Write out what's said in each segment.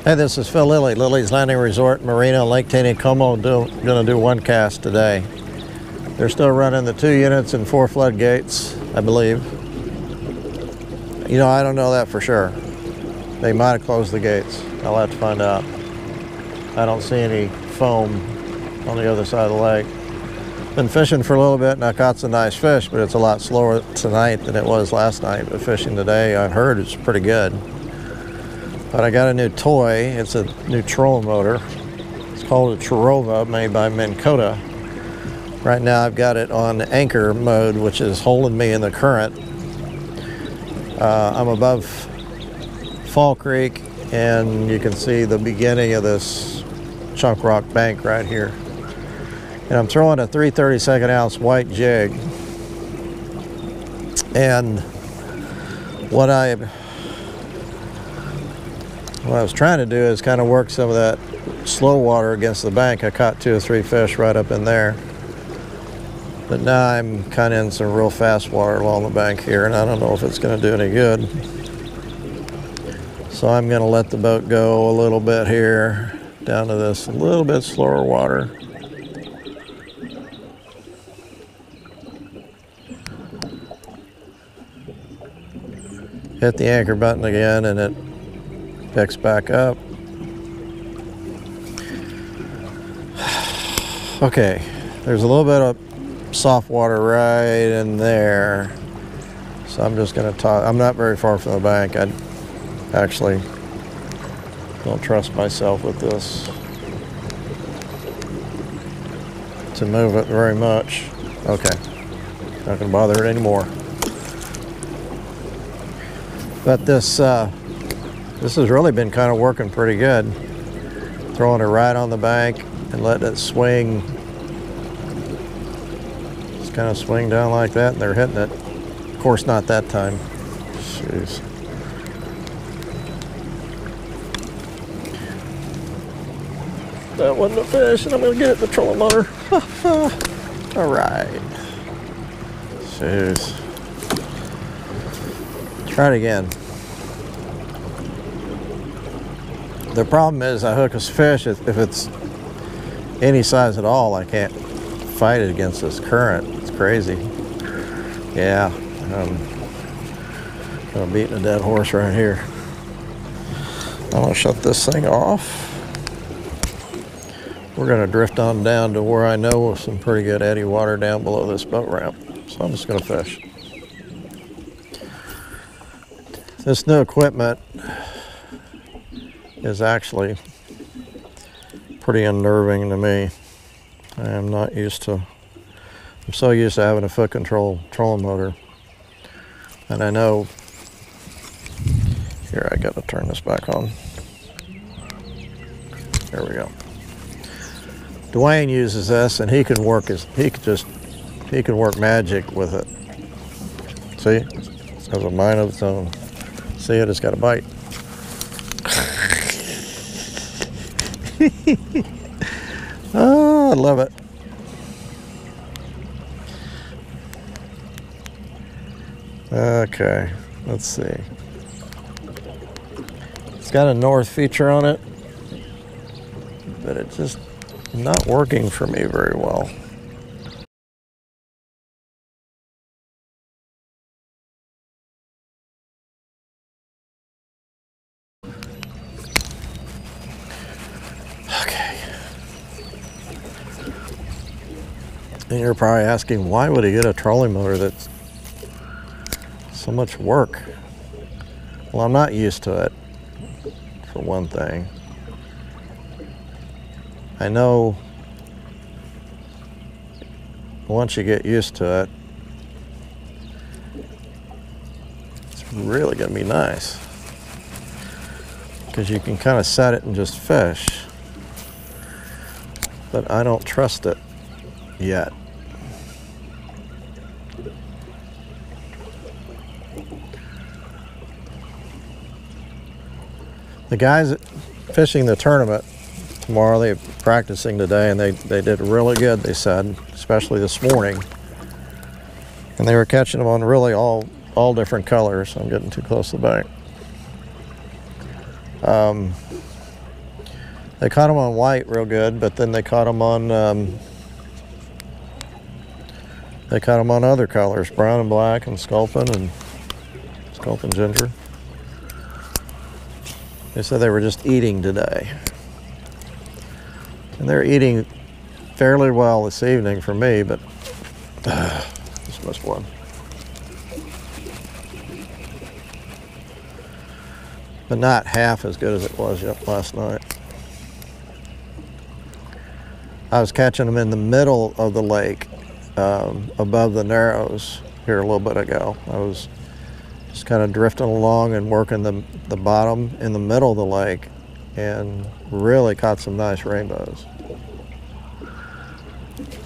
Hey, this is Phil Lilley, Lilley's Landing Resort Marina, Lake Taneycomo. Going to do one cast today. They're still running the 2 units and 4 floodgates, I believe. You know, I don't know that for sure. They might have closed the gates. I'll have to find out. I don't see any foam on the other side of the lake. Been fishing for a little bit and I caught some nice fish, but it's a lot slower tonight than it was last night. But fishing today, I've heard it's pretty good. But I got a new toy. It's a new trolling motor. It's called a Trorova, made by Minn Kota. Right now I've got it on anchor mode, which is holding me in the current. I'm above Fall Creek, and you can see the beginning of this chunk rock bank right here. And I'm throwing a 3/32 ounce white jig. And what I was trying to do is kind of work some of that slow water against the bank. I caught 2 or 3 fish right up in there. But now I'm kind of in some real fast water along the bank here, and I don't know if it's going to do any good. So I'm going to let the boat go a little bit here, down to this a little bit slower water. Hit the anchor button again, and it picks back up. Okay, there's a little bit of soft water right in there, so I'm just going to toss. I'm not very far from the bank. I actually don't trust myself with this to move it very much. Okay, not going to bother it anymore. But this has really been kind of working pretty good. Throwing it right on the bank and letting it swing. Just kind of swing down like that, and they're hitting it. Of course, not that time. Jeez. That wasn't a fish, and I'm going to get it in the trolling motor. All right. Jeez. Try it again. The problem is I hook a fish, if it's any size at all, I can't fight it against this current. It's crazy. Yeah, I'm beating a dead horse right here. I'm gonna shut this thing off. We're gonna drift on down to where I know some pretty good eddy water down below this boat ramp. So I'm just gonna fish. This new equipment is actually pretty unnerving to me. I am not used to, I'm so used to having a foot control trolling motor. And I know, here I gotta turn this back on. There we go. Duane uses this and he can work magic with it. See, it has a mind of its own. See, it has got a bite. Oh, I love it. Okay, let's see. It's got a north feature on it, but it's just not working for me very well. And you're probably asking, why would he get a trolling motor that's so much work? Well, I'm not used to it, for one thing. I know once you get used to it, it's really gonna be nice. Because you can kind of set it and just fish. But I don't trust it yet. The guys fishing the tournament tomorrow, they're practicing today, and they did really good, they said, especially this morning. And they were catching them on really all different colors. I'm getting too close to the bank. They caught them on white real good, but then they caught them on other colors, brown and black and sculpin ginger. They said they were just eating today. And they're eating fairly well this evening for me, but just missed one. But not half as good as it was last night. I was catching them in the middle of the lake, above the narrows here a little bit ago. I was just kind of drifting along and working the bottom in the middle of the lake and really caught some nice rainbows.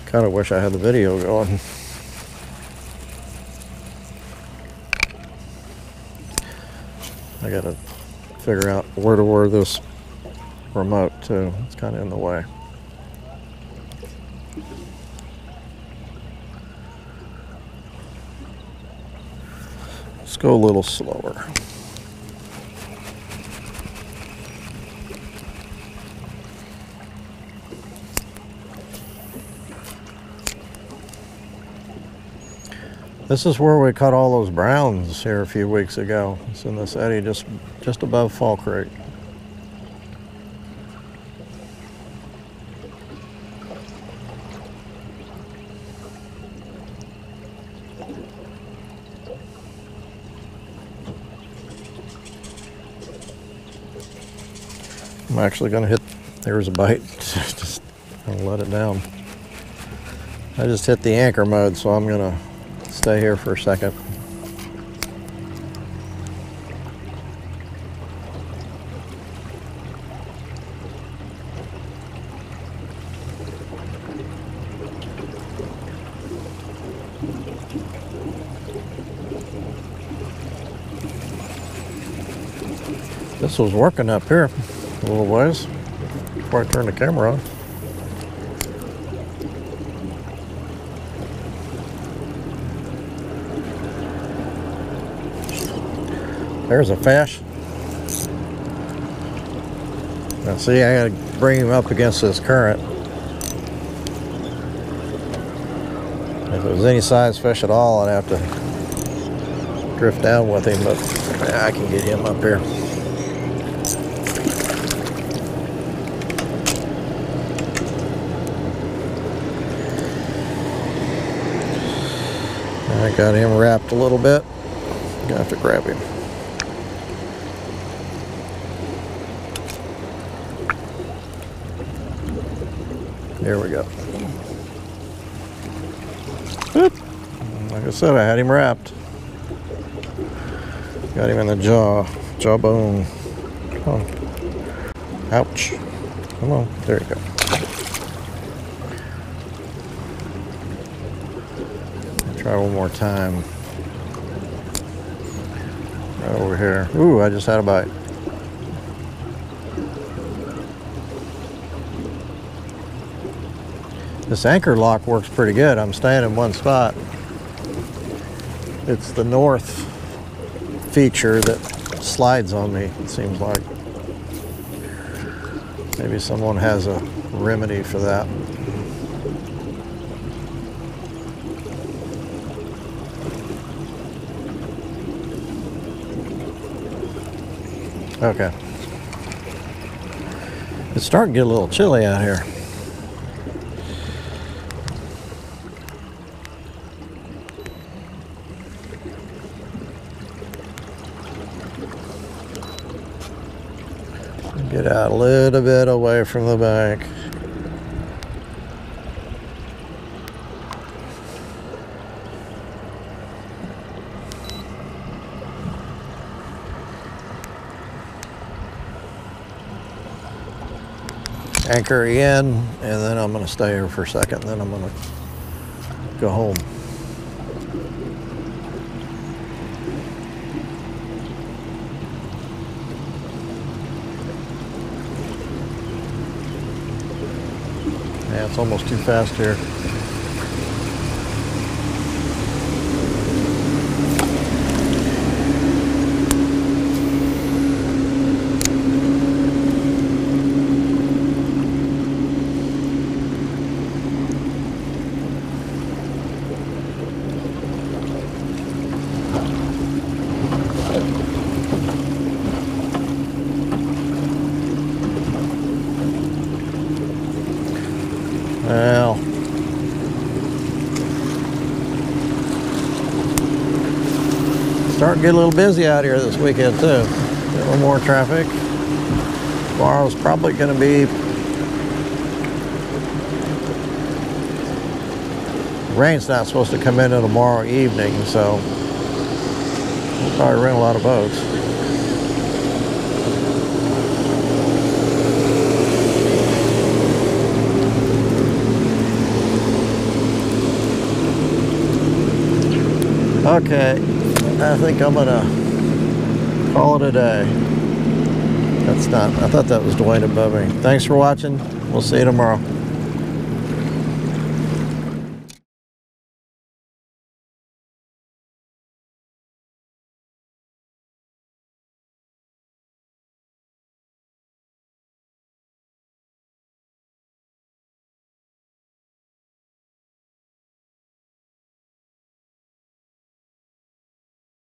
Kind of wish I had the video going. I gotta figure out where to wear this remote too. It's kind of in the way. Let's go a little slower. This is where we caught all those browns here a few weeks ago. It's in this eddy just above Fall Creek. I'm actually gonna hit, there's a bite, just gonna let it down. I just hit the anchor mode, so I'm gonna stay here for a second. This was working up here a little ways before I turned the camera on. There's a fish. Now see, I gotta bring him up against this current. If it was any size fish at all, I'd have to drift down with him, but I can get him up here. I got him wrapped a little bit. Gonna have to grab him. There we go. Oop. Like I said, I had him wrapped. Got him in the jawbone. Oh. Ouch. Come on, there you go. Try one more time. Right over here. Ooh, I just had a bite. This anchor lock works pretty good. I'm staying in one spot. It's the north feature that slides on me, it seems like. Maybe someone has a remedy for that. Okay. It's starting to get a little chilly out here. Get out a little bit away from the bank. Anchor in, and then I'm going to stay here for a second, and then I'm going to go home. Yeah, it's almost too fast here. Starting to get a little busy out here this weekend too. A little more traffic. Tomorrow's probably going to be, rain's not supposed to come in until tomorrow evening, so we'll probably rent a lot of boats. Okay, I think I'm gonna call it a day. That's not, I thought that was Duane above me. Thanks for watching. We'll see you tomorrow.